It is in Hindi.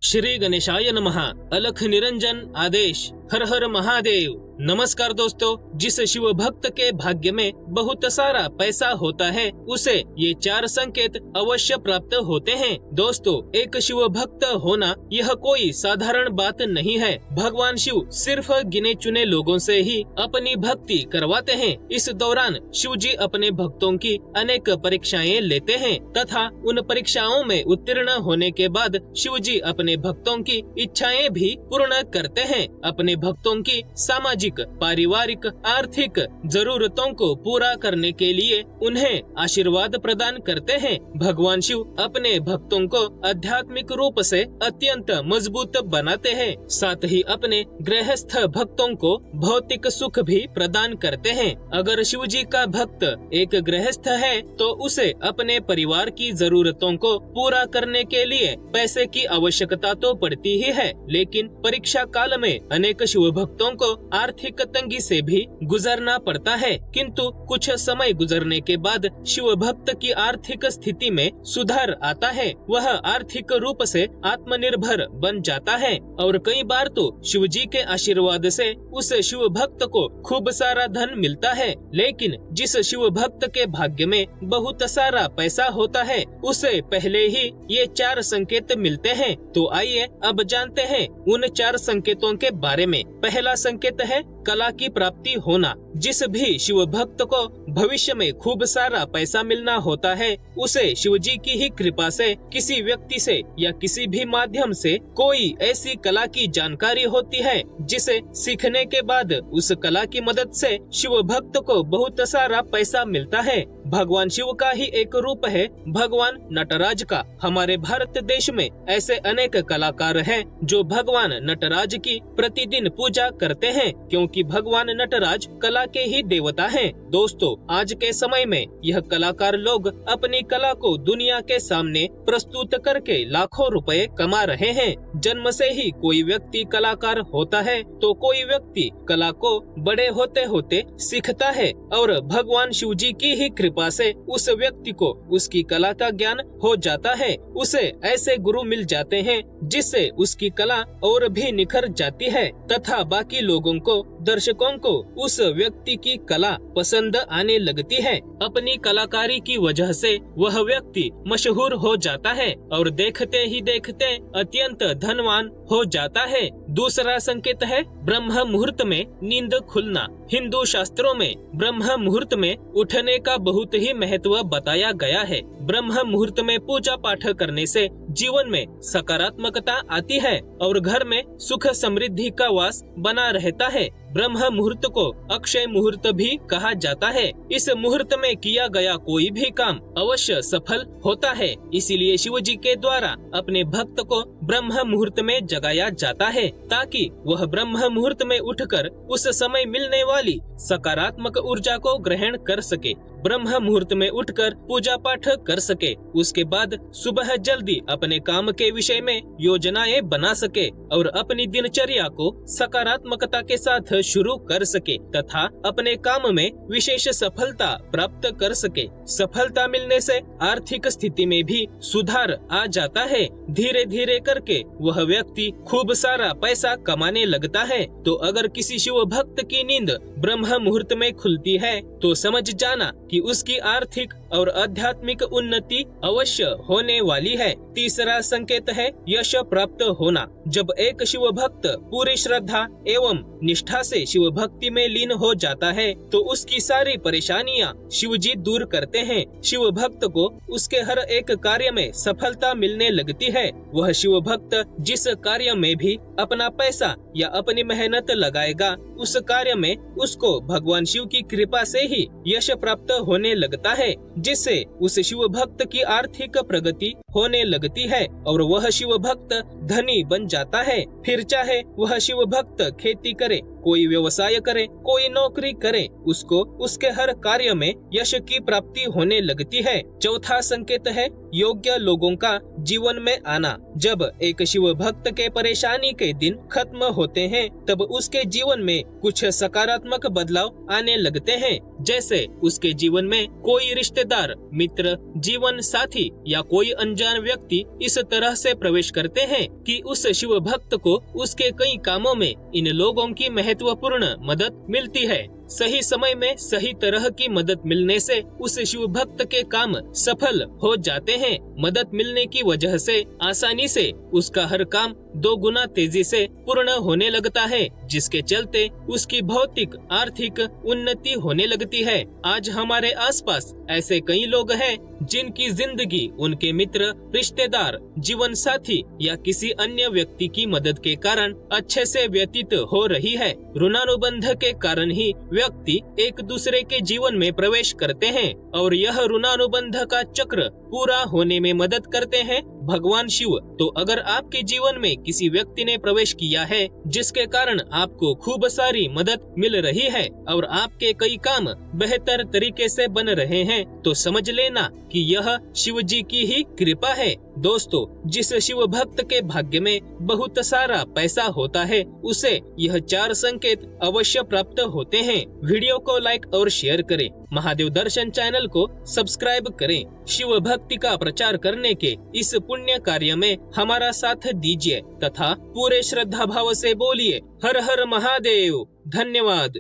श्री गणेशाय नमः। अलख निरंजन आदेश। हर हर महादेव। नमस्कार दोस्तों, जिस शिव भक्त के भाग्य में बहुत सारा पैसा होता है उसे ये 4 संकेत अवश्य प्राप्त होते हैं। दोस्तों, एक शिव भक्त होना यह कोई साधारण बात नहीं है। भगवान शिव सिर्फ गिने चुने लोगों से ही अपनी भक्ति करवाते हैं। इस दौरान शिव जी अपने भक्तों की अनेक परीक्षाएं लेते हैं तथा उन परीक्षाओं में उत्तीर्ण होने के बाद शिव जी अपने भक्तों की इच्छाएं भी पूर्ण करते हैं। अपने भक्तों की सामाजिक, पारिवारिक, आर्थिक जरूरतों को पूरा करने के लिए उन्हें आशीर्वाद प्रदान करते हैं। भगवान शिव अपने भक्तों को आध्यात्मिक रूप से अत्यंत मजबूत बनाते हैं, साथ ही अपने गृहस्थ भक्तों को भौतिक सुख भी प्रदान करते हैं। अगर शिव जी का भक्त एक गृहस्थ है तो उसे अपने परिवार की जरूरतों को पूरा करने के लिए पैसे की आवश्यकता तो पड़ती ही है, लेकिन परीक्षा काल में अनेक शिव भक्तों को आर्थिक तंगी से भी गुजरना पड़ता है। किंतु कुछ समय गुजरने के बाद शिव भक्त की आर्थिक स्थिति में सुधार आता है। वह आर्थिक रूप से आत्मनिर्भर बन जाता है और कई बार तो शिव जी के आशीर्वाद से उस शिव भक्त को खूब सारा धन मिलता है। लेकिन जिस शिव भक्त के भाग्य में बहुत सारा पैसा होता है उसे पहले ही ये 4 संकेत मिलते हैं। तो आइए अब जानते हैं उन 4 संकेतों के बारे में। पहला संकेत है कला की प्राप्ति होना। जिस भी शिव भक्त को भविष्य में खूब सारा पैसा मिलना होता है उसे शिव जी की ही कृपा से किसी व्यक्ति से या किसी भी माध्यम से कोई ऐसी कला की जानकारी होती है जिसे सीखने के बाद उस कला की मदद से शिव भक्त को बहुत सारा पैसा मिलता है। भगवान शिव का ही एक रूप है भगवान नटराज का। हमारे भारत देश में ऐसे अनेक कलाकार हैं जो भगवान नटराज की प्रतिदिन पूजा करते हैं, क्योंकि भगवान नटराज कला के ही देवता हैं। दोस्तों, आज के समय में यह कलाकार लोग अपनी कला को दुनिया के सामने प्रस्तुत करके लाखों रुपए कमा रहे हैं। जन्म से ही कोई व्यक्ति कलाकार होता है तो कोई व्यक्ति कला को बड़े होते होते सीखता है और भगवान शिव जी की ही कृपा से उस व्यक्ति को उसकी कला का ज्ञान हो जाता है। उसे ऐसे गुरु मिल जाते हैं जिससे उसकी कला और भी निखर जाती है तथा बाकी लोगों को, दर्शकों को उस व्यक्ति की कला पसंद आने लगती है। अपनी कलाकारी की वजह से वह व्यक्ति मशहूर हो जाता है और देखते ही देखते अत्यंत धनवान हो जाता है। दूसरा संकेत है ब्रह्म मुहूर्त में नींद खुलना। हिंदू शास्त्रों में ब्रह्म मुहूर्त में उठने का बहुत ही महत्व बताया गया है। ब्रह्म मुहूर्त में पूजा पाठ करने से जीवन में सकारात्मकता आती है और घर में सुख समृद्धि का वास बना रहता है। ब्रह्म मुहूर्त को अक्षय मुहूर्त भी कहा जाता है। इस मुहूर्त में किया गया कोई भी काम अवश्य सफल होता है, इसीलिए शिव जी के द्वारा अपने भक्त को ब्रह्म मुहूर्त में जगाया जाता है ताकि वह ब्रह्म मुहूर्त में उठकर उस समय मिलने वाली सकारात्मक ऊर्जा को ग्रहण कर सके, ब्रह्म मुहूर्त में उठकर पूजा पाठ कर सके। उसके बाद सुबह जल्दी अपने काम के विषय में योजनाएं बना सके और अपनी दिनचर्या को सकारात्मकता के साथ शुरू कर सके तथा अपने काम में विशेष सफलता प्राप्त कर सके। सफलता मिलने से आर्थिक स्थिति में भी सुधार आ जाता है। धीरे धीरे करके वह व्यक्ति खूब सारा पैसा कमाने लगता है। तो अगर किसी शिव भक्त की नींद ब्रह्म मुहूर्त में खुलती है तो समझ जाना कि उसकी आर्थिक और आध्यात्मिक उन्नति अवश्य होने वाली है। तीसरा संकेत है यश प्राप्त होना। जब एक शिव भक्त पूरी श्रद्धा एवं निष्ठा से शिव भक्ति में लीन हो जाता है तो उसकी सारी परेशानियां शिव जी दूर करते हैं। शिव भक्त को उसके हर एक कार्य में सफलता मिलने लगती है। वह शिव भक्त जिस कार्य में भी अपना पैसा या अपनी मेहनत लगाएगा उस कार्य में उसको भगवान शिव की कृपा से ही यश प्राप्त होने लगता है, जिससे उस शिव भक्त की आर्थिक प्रगति होने लगती है और वह शिव भक्त धनी बन जाता है। फिर चाहे वह शिव भक्त खेती करे, कोई व्यवसाय करे, कोई नौकरी करे, उसको उसके हर कार्य में यश की प्राप्ति होने लगती है। चौथा संकेत है योग्य लोगों का जीवन में आना। जब एक शिव भक्त के परेशानी के दिन खत्म होते हैं, तब उसके जीवन में कुछ सकारात्मक बदलाव आने लगते हैं। जैसे उसके जीवन में कोई रिश्तेदार, मित्र, जीवन साथी या कोई अनजान व्यक्ति इस तरह से प्रवेश करते हैं कि उस शिव भक्त को उसके कई कामों में इन लोगों की महत्वपूर्ण मदद मिलती है। सही समय में सही तरह की मदद मिलने से उस शिव भक्त के काम सफल हो जाते हैं। मदद मिलने की वजह से आसानी से उसका हर काम 2 गुना तेजी से पूर्ण होने लगता है, जिसके चलते उसकी भौतिक आर्थिक उन्नति होने लगती है। आज हमारे आसपास ऐसे कई लोग हैं जिनकी जिंदगी उनके मित्र, रिश्तेदार, जीवन साथी या किसी अन्य व्यक्ति की मदद के कारण अच्छे से व्यतीत हो रही है। ऋणानुबंध के कारण ही व्यक्ति एक दूसरे के जीवन में प्रवेश करते हैं और यह ऋणानुबंध का चक्र पूरा होने में मदद करते हैं भगवान शिव। तो अगर आपके जीवन में किसी व्यक्ति ने प्रवेश किया है जिसके कारण आपको खूब सारी मदद मिल रही है और आपके कई काम बेहतर तरीके से बन रहे हैं, तो समझ लेना कि यह शिव जी की ही कृपा है। दोस्तों, जिस शिव भक्त के भाग्य में बहुत सारा पैसा होता है, उसे यह 4 संकेत अवश्य प्राप्त होते हैं। वीडियो को लाइक और शेयर करें। महादेव दर्शन चैनल को सब्सक्राइब करें। शिव भक्ति का प्रचार करने के इस पुण्य कार्य में हमारा साथ दीजिए तथा पूरे श्रद्धा भाव से बोलिए हर हर महादेव। धन्यवाद।